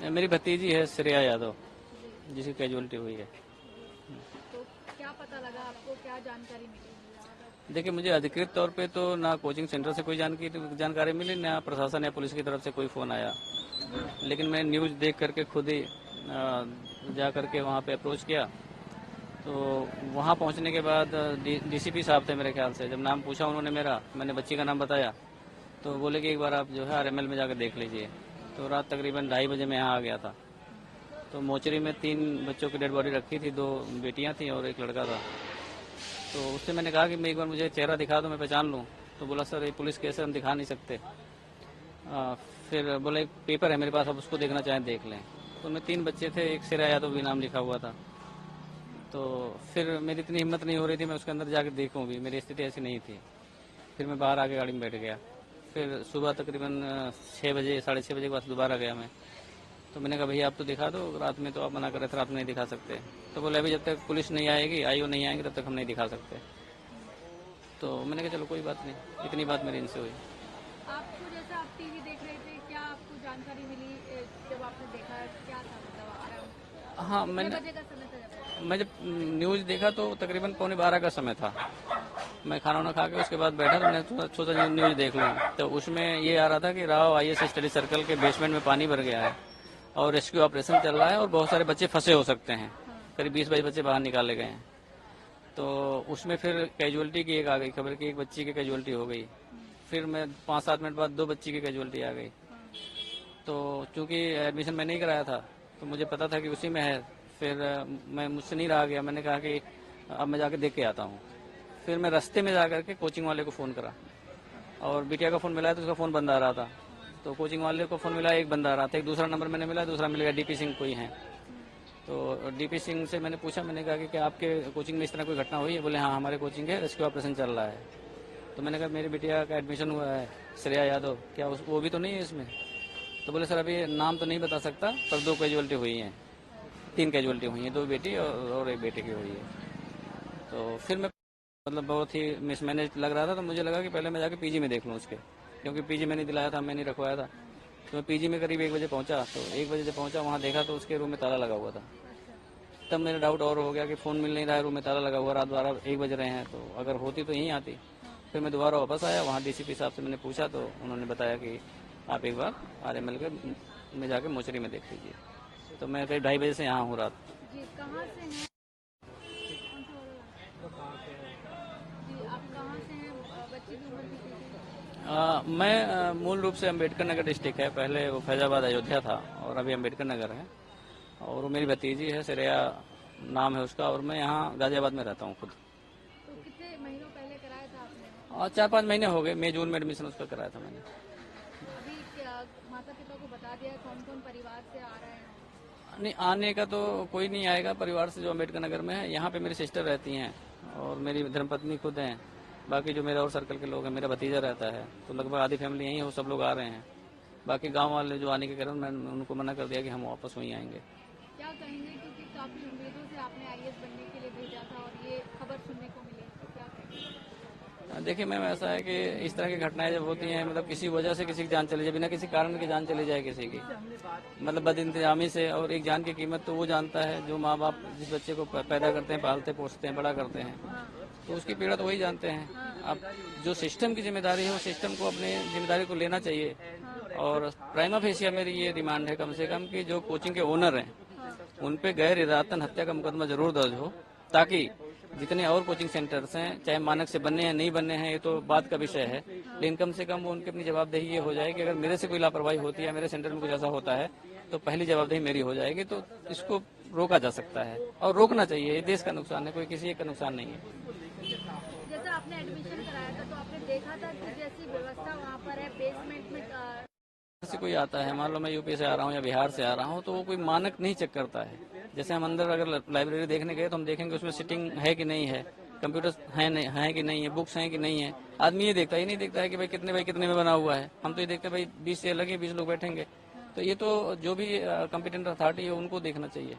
मेरी भतीजी है श्रेया यादव, जिसकी कैजुअलिटी हुई है। तो क्या पता लगा आपको, क्या जानकारी मिली? देखिए, मुझे अधिकृत तौर पे तो ना कोचिंग सेंटर से कोई जानकारी मिली, ना प्रशासन या पुलिस की तरफ से कोई फ़ोन आया। लेकिन मैं न्यूज़ देख करके खुद ही जा करके वहाँ पे अप्रोच किया। तो वहाँ पहुँचने के बाद डीसीपी साहब थे मेरे ख्याल से। जब नाम पूछा उन्होंने मेरा, मैंने बच्ची का नाम बताया, तो बोले कि एक बार आप जो है आरएमएल में जाकर देख लीजिए। तो रात तकरीबन 2:30 बजे मैं यहाँ आ गया था। तो मोचरी में 3 बच्चों की डेड बॉडी रखी थी, 2 बेटियाँ थीं और एक लड़का था। तो उससे मैंने कहा कि मैं एक बार मुझे चेहरा दिखा दो, मैं पहचान लूँ। तो बोला सर ये पुलिस केस है, हम दिखा नहीं सकते। फिर बोला एक पेपर है मेरे पास, आप उसको देखना चाहें देख लें। तो उनमें 3 बच्चे थे, एक श्रेया यादव भी नाम लिखा हुआ था। तो फिर मेरी इतनी हिम्मत नहीं हो रही थी मैं उसके अंदर जाकर देखूँ भी, मेरी स्थिति ऐसी नहीं थी। फिर मैं बाहर आके गाड़ी में बैठ गया। फिर सुबह तकरीबन 6 बजे 6:30 बजे के बाद दोबारा गया मैं। तो मैंने कहा भैया आप तो दिखा दो, रात में तो आप मना कर रहे थे, रात में नहीं दिखा सकते। तो बोले अभी जब तक पुलिस नहीं आएगी, आईओ नहीं आएंगे, तब तक हम नहीं दिखा सकते। तो मैंने कहा चलो कोई बात नहीं, इतनी बात मेरी इनसे हुई। आपको जैसे आप टीवी देख रहे थे, क्या आपको जानकारी मिली जब आपने देखा, क्या था मतलब अराउंड हाँ, कितने बजे का समय था जब? मैं जब न्यूज़ देखा तो तकरीबन 11:15 का समय था। मैं खाना वाना खा के उसके बाद बैठा तो मैंने सोचा न्यूज़ देख लूँ। तो उसमें ये आ रहा था कि राव आईएएस स्टडी सर्कल के बेसमेंट में पानी भर गया है और रेस्क्यू ऑपरेशन चल रहा है और बहुत सारे बच्चे फंसे हो सकते हैं। करीब 20-22 बच्चे बाहर निकाले गए हैं। तो उसमें फिर कैजुअलिटी की एक आ गई खबर कि एक बच्ची की कैजुअलिटी हो गई। फिर मैं 5-7 मिनट बाद 2 बच्ची की कैजुअलिटी आ गई। तो चूंकि एडमिशन मैंने ही कराया था तो मुझे पता था कि उसी में है। फिर मैं मुझसे नहीं रहा गया, मैंने कहा कि अब मैं जाके देख के आता हूँ। फिर मैं रास्ते में जा करके कोचिंग वाले को फ़ोन करा और बिटिया का फ़ोन मिला तो उसका फ़ोन बंद आ रहा था। तो कोचिंग वाले को फ़ोन मिला, एक बंद आ रहा था। एक दूसरा नंबर मैंने मिला, दूसरा मिल गया डीपी सिंह कोई है। तो डीपी सिंह से मैंने पूछा, मैंने कहा कि क्या आपके कोचिंग में इस तरह कोई घटना हुई है? बोले हाँ हमारे कोचिंग है, रेस्क्यू ऑपरेशन चल रहा है। तो मैंने कहा मेरी बिटिया का एडमिशन हुआ है श्रेया यादव, क्या वो भी तो नहीं है इसमें? तो बोले सर अभी नाम तो नहीं बता सकता, पर 2 कैजुअलिटी हुई हैं, 3 कैजुअलिटी हुई हैं, 2 बेटी और एक बेटे की हुई है। तो फिर मैं मतलब बहुत ही मिसमैनेज लग रहा था। तो मुझे लगा कि पहले मैं जाके पीजी में देख लूँ उसके, क्योंकि पीजी मैंने दिलाया था, मैं नहीं रखवाया था। तो मैं पीजी में करीब 1 बजे पहुंचा। तो 1 बजे जब पहुंचा वहाँ देखा तो उसके रूम में ताला लगा हुआ था। तब मेरा डाउट और हो गया कि फ़ोन मिल नहीं रहा है, रूम में ताला लगा हुआ, रात 1 बज रहे हैं, तो अगर होती तो यहीं आती। फिर मैं दोबारा वापस आया, वहाँ डीसीपी साहब से मैंने पूछा तो उन्होंने बताया कि आप एक बार आरएमएल के में जाके मोचरी में देख लीजिए। तो मैं करीब 2:30 बजे से यहाँ हूँ रात। जी कहाँ से हैं? कौन सा वाला? जी आप कहाँ से हैं? बच्ची की उम्र कितनी थी? मैं मूल रूप से अम्बेडकर नगर डिस्ट्रिक्ट है, पहले वो फैजाबाद अयोध्या था और अभी अम्बेडकर नगर है। और वो मेरी भतीजी है, श्रेया नाम है उसका, और मैं यहाँ गाजियाबाद में रहता हूँ खुद। तो कितने महीनों पहले कराया था आपने? और 4-5 महीने हो गए, मई जून में एडमिशन उसका कराया था मैंने। अभी क्या माता पिता को बता दिया कौन कौन परिवार से आ रहे हैं? नहीं, आने का तो कोई नहीं आएगा परिवार से जो अम्बेडकर नगर में है। यहाँ पे मेरी सिस्टर रहती हैं और मेरी धर्मपत्नी खुद हैं। बाकी जो मेरा और सर्कल के लोग हैं, मेरा भतीजा रहता है, तो लगभग आधी फैमिली यहीं है, वो सब लोग आ रहे हैं। बाकी गांव वाले जो आने के कारण मैंने उनको मना कर दिया कि हम वापस वहीं आएंगे। क्या कहेंगे, क्योंकि काफी उम्मीदों से आपने आईएएस बनने के लिए भेजा था और ये खबर सुनने को मिली, तो क्या कहेंगे? देखिए मैम, ऐसा है कि इस तरह की घटनाएं जब होती हैं, मतलब किसी वजह से किसी की जान चली जाए, बिना किसी कारण की जान चली जाए किसी की, मतलब बदइंतजामी से, और एक जान की कीमत तो वो जानता है जो माँ बाप जिस बच्चे को पैदा करते हैं, पालते पोसते हैं, बड़ा करते हैं, तो उसकी पीड़ा तो वही जानते हैं। अब जो सिस्टम की जिम्मेदारी है वो सिस्टम को अपनी जिम्मेदारी को लेना चाहिए। और प्राइमा फेसिया मेरी ये डिमांड है कम से कम कि जो कोचिंग के ओनर हैं उन पे गैर इरादतन हत्या का मुकदमा जरूर दर्ज हो, ताकि जितने और कोचिंग सेंटर्स हैं, चाहे मानक से बनने हैं नहीं बनने हैं ये तो बात का विषय है, लेकिन कम से कम वो उनकी अपनी जवाबदेही ये हो जाए कि अगर मेरे से कोई लापरवाही होती है, मेरे सेंटर में कुछ ऐसा होता है, तो पहली जवाबदेही मेरी हो जाएगी। तो इसको रोका जा सकता है और रोकना चाहिए। ये देश का नुकसान है, कोई किसी एक का नुकसान नहीं है। जैसे आपने एडमिशन कराया था तो आपने देखा था कि जैसी व्यवस्था वहाँ पर है बेसमेंट में से कोई आता है, मान लो मैं यूपी से आ रहा हूँ या बिहार से आ रहा हूँ, तो वो कोई मानक नहीं चेक करता है। जैसे हम अंदर अगर लाइब्रेरी देखने गए तो हम देखेंगे उसमें सिटिंग है कि नहीं है, कंप्यूटर है कि नहीं है, बुक्स हैं कि नहीं है। आदमी ये देखता है, ये नहीं देखता है कि भाई कितने में बना हुआ है। हम तो ये देखते हैं भाई 20 से लगे 20 लोग बैठेंगे। तो ये तो जो भी कॉम्पिटेंट अथॉरिटी है उनको देखना चाहिए।